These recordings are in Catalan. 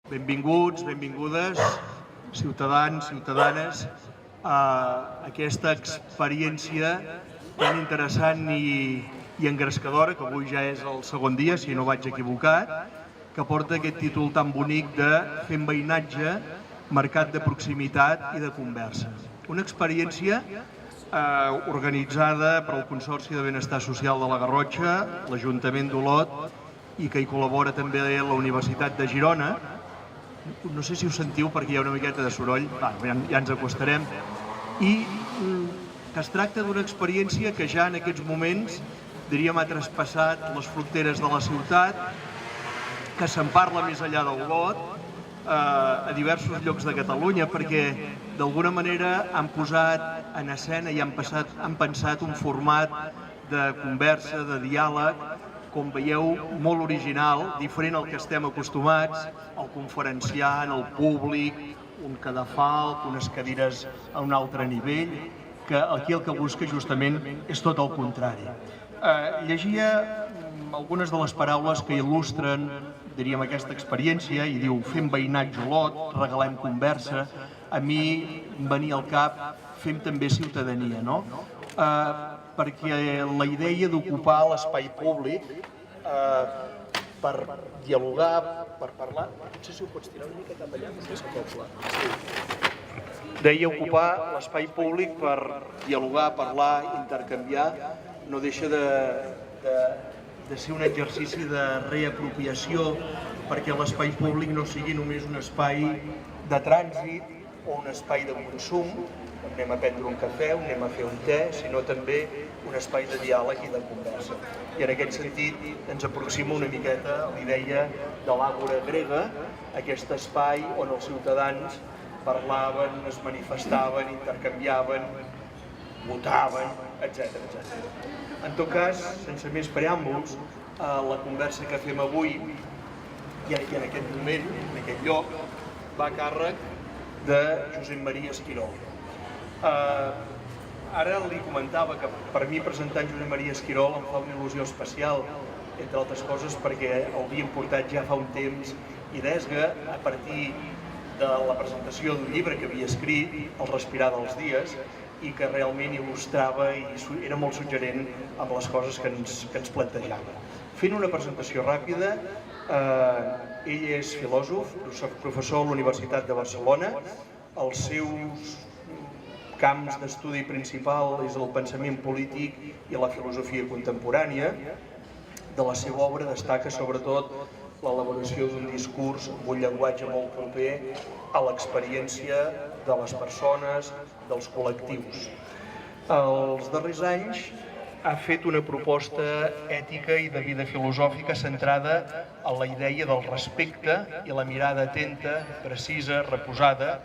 Benvinguts, benvingudes, ciutadans, ciutadanes, a aquesta experiència tan interessant i engrescadora, que avui ja és el segon dia, si no vaig equivocat, que porta aquest títol tan bonic de Fent veïnatge, mercat de proximitat i de conversa. Una experiència organitzada pel Consorci de Benestar Social de la Garrotxa, l'Ajuntament d'Olot i que hi col·labora també la Universitat de Girona. No sé si ho sentiu perquè hi ha una miqueta de soroll, ja ens acostarem, i que es tracta d'una experiència que ja en aquests moments, diríem, ha traspassat les fronteres de la ciutat, que se'n parla més enllà d'Olot, a diversos llocs de Catalunya, perquè d'alguna manera han posat en escena i han pensat un format de conversa, de diàleg, com veieu, molt original, diferent al que estem acostumats, el conferenciant, el públic, un cadafalc, unes cadires a un altre nivell, que aquí el que busca justament és tot el contrari. Llegia algunes de les paraules que il·lustren, diríem, aquesta experiència, i diu: fem veïnatge Olot, regalem conversa. A mi em venia al cap, fem també ciutadania, no? Perquè la idea d'ocupar l'espai públic per dialogar, per parlar... No sé si ho pots tirar una mica cap allà, perquè s'acopla. Deia ocupar l'espai públic per dialogar, parlar, intercanviar, no deixa de ser un exercici de reapropiació perquè l'espai públic no sigui només un espai de trànsit o un espai de consum, on anem a prendre un cafè, on anem a fer un te, sinó també un espai de diàleg i de conversa. I en aquest sentit ens aproxima una miqueta a l'idea de l'àgora grega, aquest espai on els ciutadans parlaven, es manifestaven, intercanviaven, votaven, etc. En tot cas, sense més preàmbuls, la conversa que fem avui i en aquest moment, en aquest lloc, va a càrrec de Josep Maria Esquirol. Ara li comentava que per mi presentar Josep Maria Esquirol em fa una il·lusió especial, entre altres coses perquè l'havíem portat ja fa un temps i d'esga a partir de la presentació d'un llibre que havia escrit, El respirar dels dies, i que realment il·lustrava i era molt suggerent amb les coses que ens plantejava. Fent una presentació ràpida, ell és filòsof, professor a la Universitat de Barcelona. Els seus camps d'estudi principal és el pensament polític i la filosofia contemporània. De la seva obra destaca sobretot l'elaboració d'un discurs amb un llenguatge molt proper a l'experiència de les persones, dels col·lectius. Els darrers anys ha fet una proposta ètica i de vida filosòfica centrada en la idea del respecte i la mirada atenta, precisa, reposada,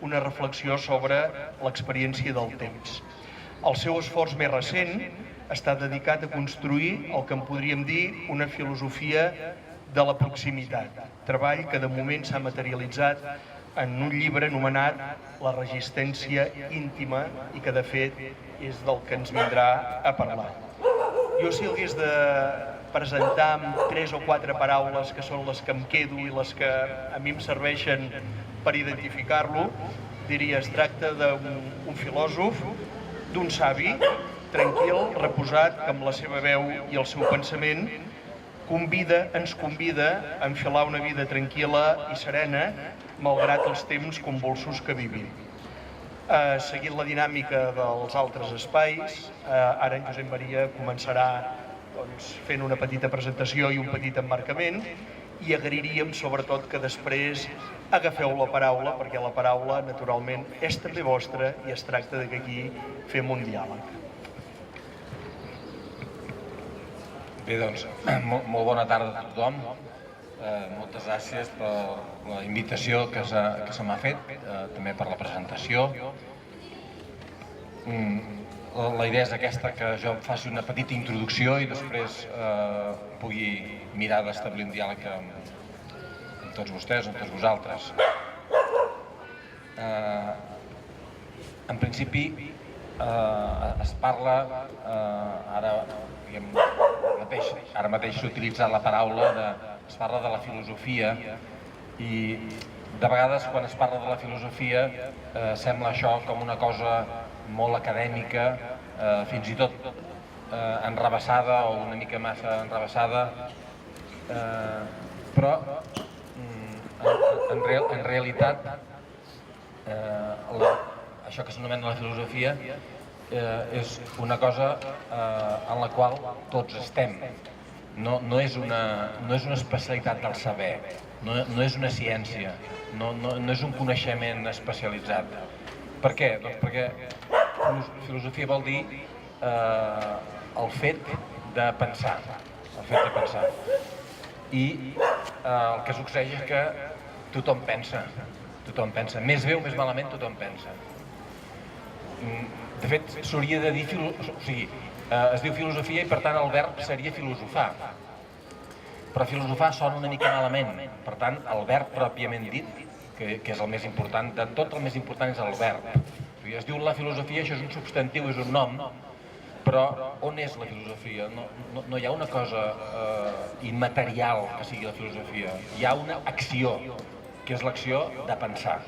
una reflexió sobre l'experiència del temps. El seu esforç més recent està dedicat a construir el que en podríem dir una filosofia de la proximitat, treball que de moment s'ha materialitzat en un llibre anomenat La resistència íntima i que de fet és del que ens vindrà a parlar. Jo si hagués de presentar amb 3 o 4 paraules que són les que em quedo i les que a mi em serveixen per identificar-lo, diria: es tracta d'un filòsof, d'un savi, tranquil, reposat, que amb la seva veu i el seu pensament ens convida a enfilar una vida tranquil·la i serena, malgrat els temps convulsos que vivim. Seguint la dinàmica dels altres espais, ara en Josep Maria començarà fent una petita presentació i un petit emmarcament, i agrairíem sobretot que després agafeu la paraula, perquè la paraula, naturalment, és també vostra i es tracta que aquí fem un diàleg. Bé, doncs, molt bona tarda a tothom. Moltes gràcies per la invitació que se m'ha fet, també per la presentació. La idea és aquesta, que jo faci una petita introducció i després pugui mirar d'establir un diàleg amb tots vostès, amb tots vosaltres. En principi, es parla, ara mateix s'ha utilitzat la paraula, es parla de la filosofia I de vegades quan es parla de la filosofia sembla això com una cosa molt acadèmica, fins i tot enrevessada o una mica massa enrevessada, però en realitat això que s'anomena la filosofia és una cosa en la qual tots estem. No és una especialitat del saber, no és una ciència, no és un coneixement especialitzat. Per què? Doncs perquè filosofia vol dir el fet de pensar, I el que succeeix és que tothom pensa, més bé o més malament tothom pensa. De fet, s'hauria de dir, es diu filosofia i per tant el verb seria filosofar. Però filosofar sona una mica malament, per tant el verb pròpiament dit, que és el més important, de tot el més important és el verb. Es diu la filosofia, això és un substantiu, és un nom, però on és la filosofia? No hi ha una cosa immaterial que sigui la filosofia, hi ha una acció, que és l'acció de pensar.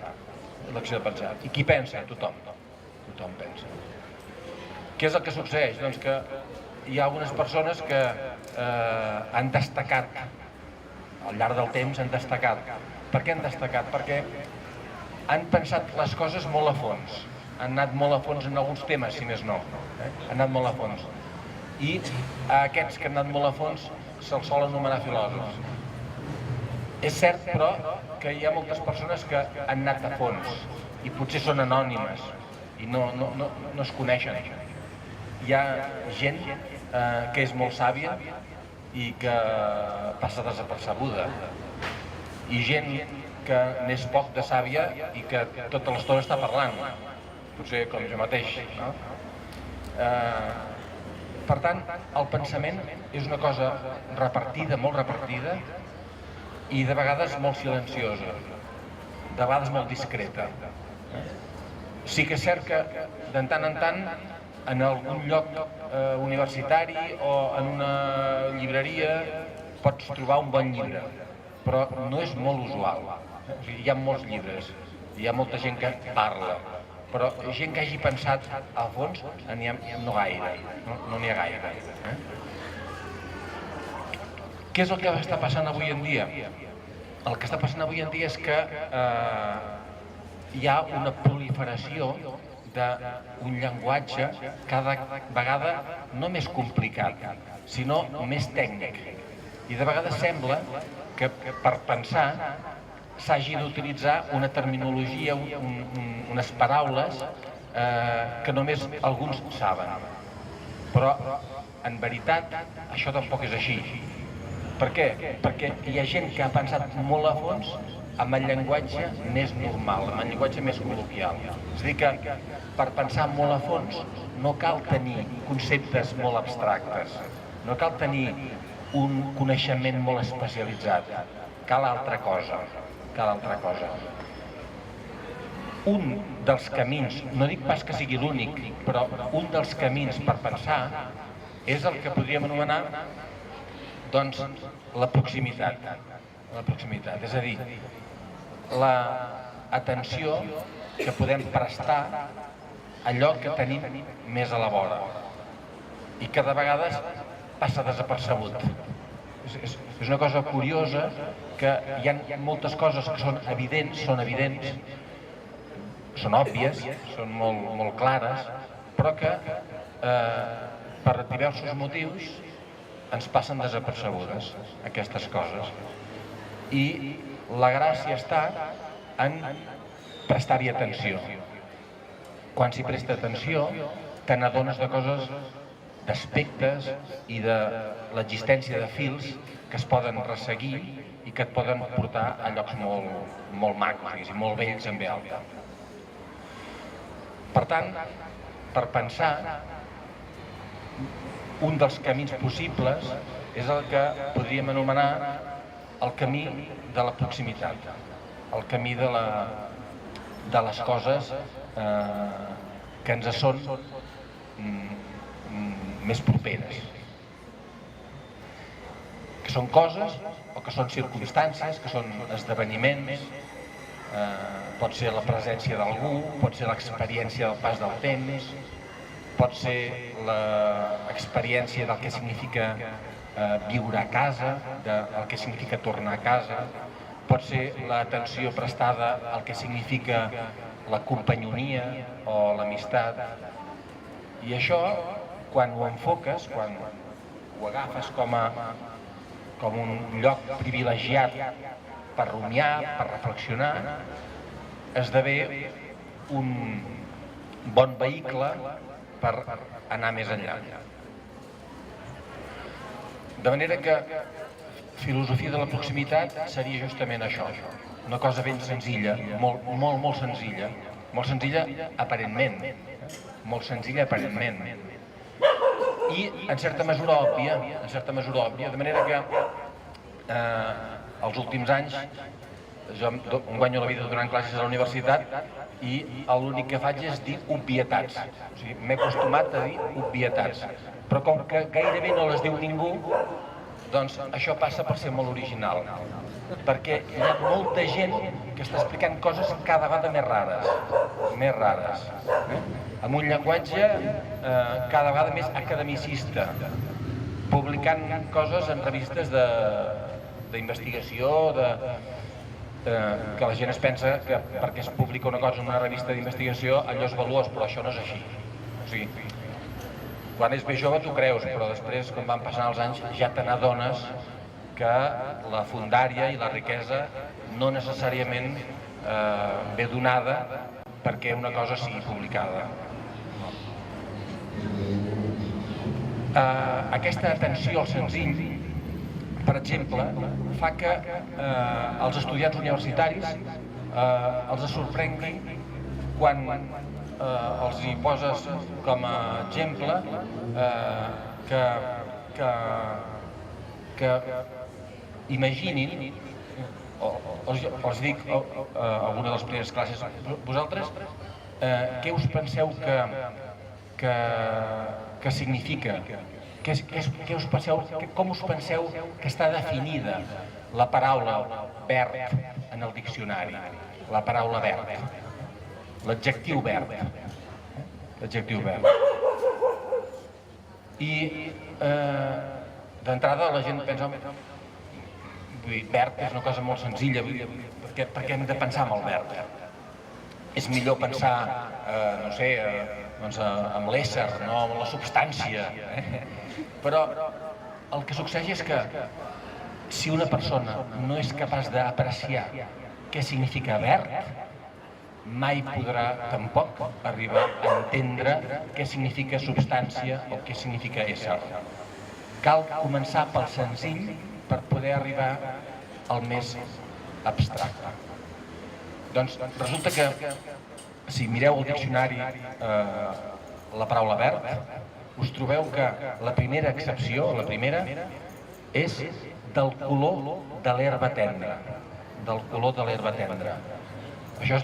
I qui pensa? Tothom pensa. Què és el que succeeix? Doncs que hi ha algunes persones que han destacat, al llarg del temps han destacat. Per què han destacat? Perquè han pensat les coses molt a fons, han anat molt a fons en alguns temes, si més no, han anat molt a fons. I a aquests que han anat molt a fons se'ls sol anomenar filòsofs. És cert, però, que hi ha moltes persones que han anat a fons i potser són anònimes i no es coneixen. Hi ha gent que és molt sàvia i que passa desapercebuda, i gent que n'és poc de sàvia i que tota l'estona està parlant, potser com jo mateix. Per tant, el pensament és una cosa repartida, molt repartida, i de vegades molt silenciosa, de vegades molt discreta. Sí que és cert que de tant en tant en algun lloc universitari o en una llibreria pots trobar un bon llibre, però no és molt usual. Hi ha molts llibres, hi ha molta gent que parla, però gent que hagi pensat a fons no gaire, no n'hi ha gaire. Què és el que està passant avui en dia? El que està passant avui en dia és que hi ha una proliferació d'un llenguatge cada vegada no més complicat, sinó més tècnic. I de vegades sembla que per pensar s'hagi d'utilitzar una terminologia, unes paraules que només alguns saben. Però, en veritat, això tampoc és així. Per què? Perquè hi ha gent que ha pensat molt a fons amb el llenguatge més normal, amb el llenguatge més col·loquial. És a dir que per pensar molt a fons no cal tenir conceptes molt abstractes, no cal tenir un coneixement molt especialitzat, cal altra cosa. Un dels camins, no dic pas que sigui l'únic, però un dels camins per pensar és el que podríem anomenar doncs la proximitat. És a dir, l'atenció que podem prestar a allò que tenim més a la vora i que de vegades passa desapercebut. És una cosa curiosa que hi ha moltes coses que són evidents, són òbvies, són molt clares, però que per diversos motius ens passen desapercebudes aquestes coses. I la gràcia està en prestar-hi atenció. Quan s'hi presta atenció, te n'adones de coses, d'aspectes i de l'existència de fils que es poden resseguir i que et poden portar a llocs molt macos, molt bells en ve alta. Per tant, per pensar, un dels camins possibles és el que podríem anomenar el camí de la proximitat, el camí de les coses que ens són més properes, que que són coses o que són circumstàncies, que són esdeveniments, pot ser la presència d'algú, pot ser l'experiència del pas del temps, pot ser l'experiència del que significa viure a casa, del que significa tornar a casa, pot ser l'atenció prestada al que significa la companyonia o l'amistat. I això, quan ho enfoques, quan ho agafes com un lloc privilegiat per rumiar, per reflexionar, esdevé un bon vehicle per anar més enllà. De manera que filosofia de la proximitat seria justament això, una cosa ben senzilla, molt senzilla, molt senzilla aparentment, i en certa mesura òbvia, de manera que els últims anys jo em guanyo la vida donant classes a la universitat i l'únic que faig és dir obvietats. O sigui, m'he acostumat a dir obvietats, però com que gairebé no les diu ningú, doncs això passa per ser molt original, perquè hi ha molta gent que està explicant coses cada vegada més rares, amb un llenguatge cada vegada més academicista, publicant coses en revistes d'investigació, que la gent es pensa que perquè es publica una cosa en una revista d'investigació allò és valuós, però això no és així. O sigui, quan és més jove t'ho creus, però després, quan van passant els anys, ja te n'adones que la fondària i la riquesa no necessàriament ve donada perquè una cosa sigui publicada. Aquesta atenció al senzill, per exemple, fa que els estudiants universitaris els sorprengui quan els hi poses com a exemple que imaginin, els dic a alguna de les primeres classes, vosaltres què us penseu que significa? Com us penseu que està definida la paraula verd en el diccionari? La paraula verd, l'adjectiu verd. I d'entrada la gent pensa, verd és una cosa molt senzilla, perquè hem de pensar en el verd? És millor pensar, no sé, amb l'ésser, no amb la substància. Però el que succeeix és que si una persona no és capaç d'apreciar què significa verd, mai podrà tampoc arribar a entendre què significa substància o què significa ésser. Cal començar pel senzill per poder arribar al més abstracte. Doncs resulta que si mireu el diccionari la paraula verd, us trobeu que la primera excepció, la primera, és del color de l'herba tendra. Del color de l'herba tendra. Això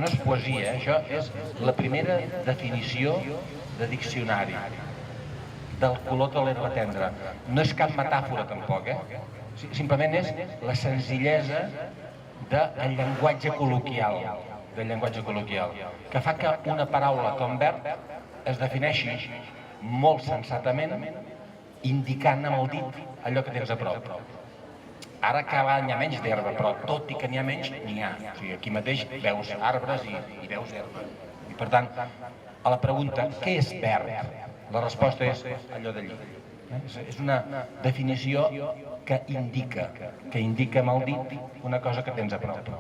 no és poesia, això és la primera definició de diccionari. Del color de l'herba tendra. No és cap metàfora tampoc, simplement és la senzillesa del llenguatge col·loquial, que fa que una paraula com verd es defineixi molt sensatament indicant amb el dit allò que tens a prop. Ara cada any hi ha menys d'herba, però tot i que n'hi ha menys, n'hi ha. O sigui, aquí mateix veus arbres i veus herba. I per tant, a la pregunta, què és verd? La resposta és allò d'allí. És una definició que indica amb el dit una cosa que tens a prop.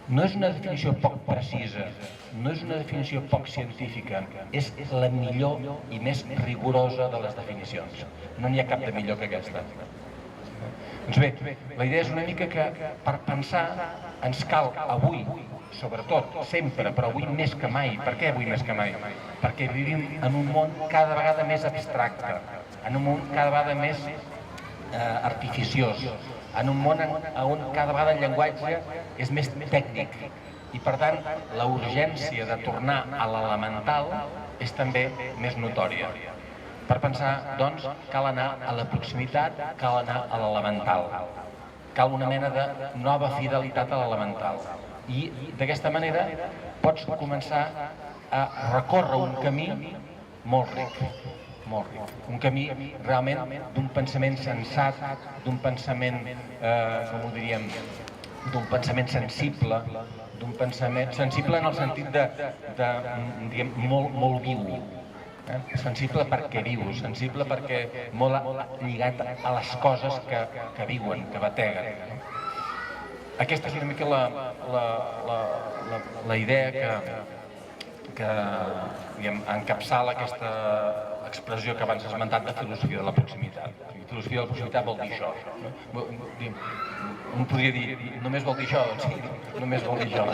No és una definició poc precisa, no és una definició poc científica, és la millor i més rigorosa de les definicions. No n'hi ha cap de millor que aquesta. Doncs bé, la idea és una mica que per pensar ens cal avui, sobretot, sempre, però avui més que mai. Per què avui més que mai? Perquè vivim en un món cada vegada més abstracte, en un món cada vegada més artificiós, en un món on cada vegada el llenguatge és més tècnic i per tant la urgència de tornar a l'elemental és també més notòria. Per pensar, doncs, cal anar a la proximitat, cal anar a l'elemental. Cal una mena de nova fidelitat a l'elemental. I d'aquesta manera pots començar a recórrer un camí molt ric, molt ric. Un camí realment d'un pensament sensat, d'un pensament, com ho diríem, d'un pensament sensible, d'un pensament sensible en el sentit diguem, molt viu. Sensible perquè viu, sensible perquè molt lligat a les coses que viuen, que bateguen. Aquesta és una mica la idea que encapçala aquesta expressió que abans has esmentat de filosofia de la proximitat. Filosofia de la proximitat vol dir això. Un podria dir, només vol dir això? Doncs sí, només vol dir això.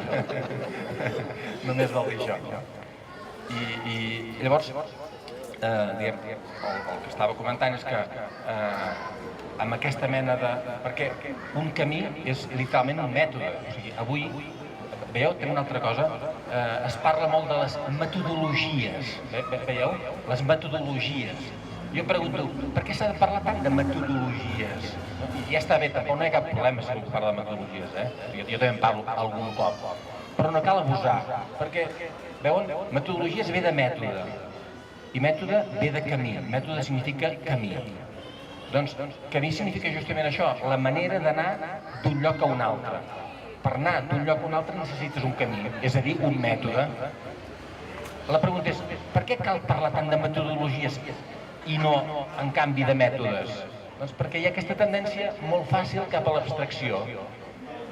Només vol dir això. I llavors, el que estava comentant és que amb aquesta mena de... perquè un camí és literalment un mètode. O sigui, avui, veieu, té una altra cosa, es parla molt de les metodologies, veieu? Les metodologies. Jo pregunto, per què s'ha de parlar tant de metodologies? I ja està bé, tampoc no hi ha cap problema si algú parla de metodologies, jo també en parlo algun cop. Però no cal abusar, perquè, veuen, metodologies ve de mètode, i mètode ve de camí, mètode significa camí. Doncs camí significa justament això, la manera d'anar d'un lloc a un altre. Per anar d'un lloc a un altre necessites un camí, és a dir, un mètode. La pregunta és, per què cal parlar tant de metodologies i no, en canvi, de mètodes? Doncs perquè hi ha aquesta tendència molt fàcil cap a l'abstracció.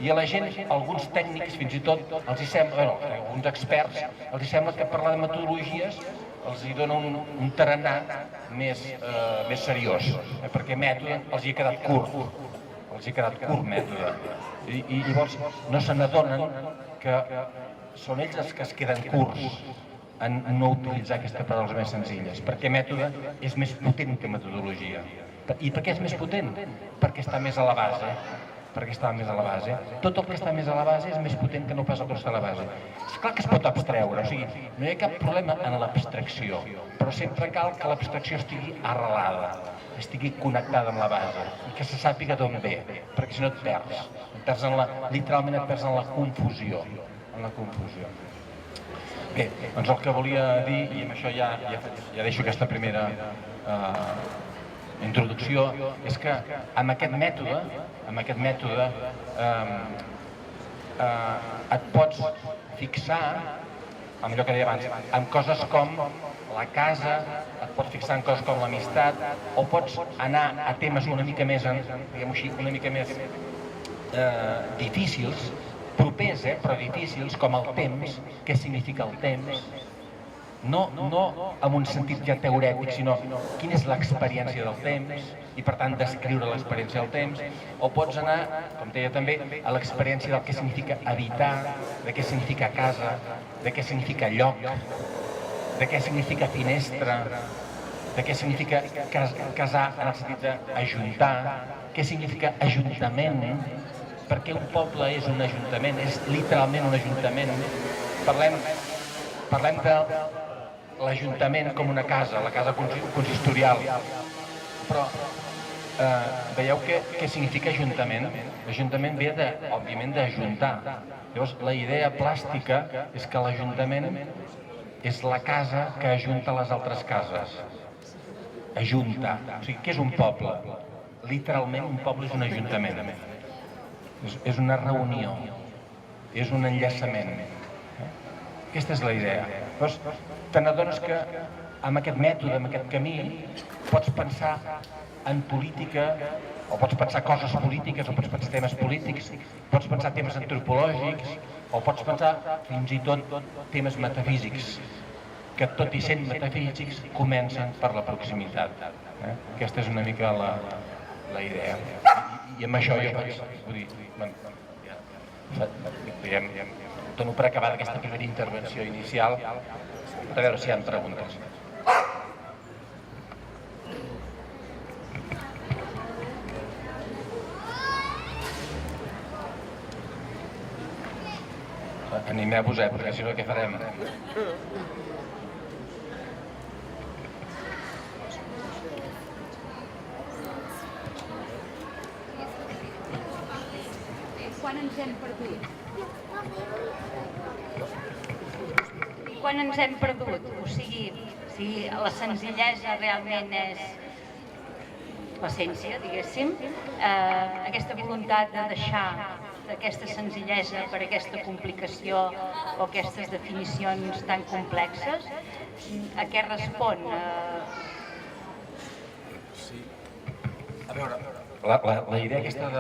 I a la gent, alguns tècnics, fins i tot, alguns experts, els sembla que parlar de metodologies els hi dona un tarannà més seriós, perquè mètode els hi ha quedat curt, mètode. I llavors no se n'adonen que són ells els que es queden curts en no utilitzar aquestes paraules més senzilles, perquè mètode és més potent que metodologia. I per què és més potent? Perquè està més a la base. Tot el que està més a la base és més potent que no pas el que està a la base. És clar que es pot abstreure, o sigui, no hi ha cap problema en l'abstracció, però sempre cal que l'abstracció estigui arrelada, estigui connectada amb la base i que se sàpiga d'on ve, perquè si no et perds. Literalment et perds en la confusió. Bé, doncs el que volia dir, i amb això ja deixo aquesta primera introducció, és que amb aquest mètode et pots fixar, amb allò que deia abans, en coses com la casa, et pots fixar en coses com l'amistat, o pots anar a temes una mica més, diguem-ho així, una mica més difícils, propers, però difícils, com el temps, què significa el temps, no en un sentit ja teorètic, sinó quina és l'experiència del temps i per tant descriure l'experiència del temps, o pots anar, com deia també, a l'experiència del que significa habitar, de què significa casa, de què significa lloc, de què significa finestra, de què significa casar en el sentit d'ajuntar, què significa ajuntament, perquè un poble és un ajuntament, és literalment un ajuntament. Parlem de l'Ajuntament com una casa, la casa consistorial. Però veieu què significa ajuntament? L'ajuntament ve, òbviament, d'ajuntar. Llavors, la idea plàstica és que l'Ajuntament és la casa que ajunta les altres cases. Ajunta. O sigui, què és un poble? Literalment, un poble és un ajuntament. És una reunió, és un enllaçament. Aquesta és la idea. Llavors, te n'adones que amb aquest mètode, amb aquest camí, pots pensar en política, o pots pensar coses polítiques, o pots pensar temes polítics, pots pensar temes antropològics, o pots pensar fins i tot temes metafísics, que tot i sent metafísics comencen per la proximitat. Aquesta és una mica la idea. I amb això jo vaig dir, dono per acabar aquesta primera intervenció inicial, a veure si hi ha preguntes. Animeu-vos, perquè si no què farem? quan ens hem perdut? I quan ens hem perdut? O sigui, si la senzillesa realment és l'essència, diguéssim, aquesta voluntat de deixar aquesta senzillesa per aquesta complicació o aquestes definicions tan complexes, a què respon? A veure, la idea aquesta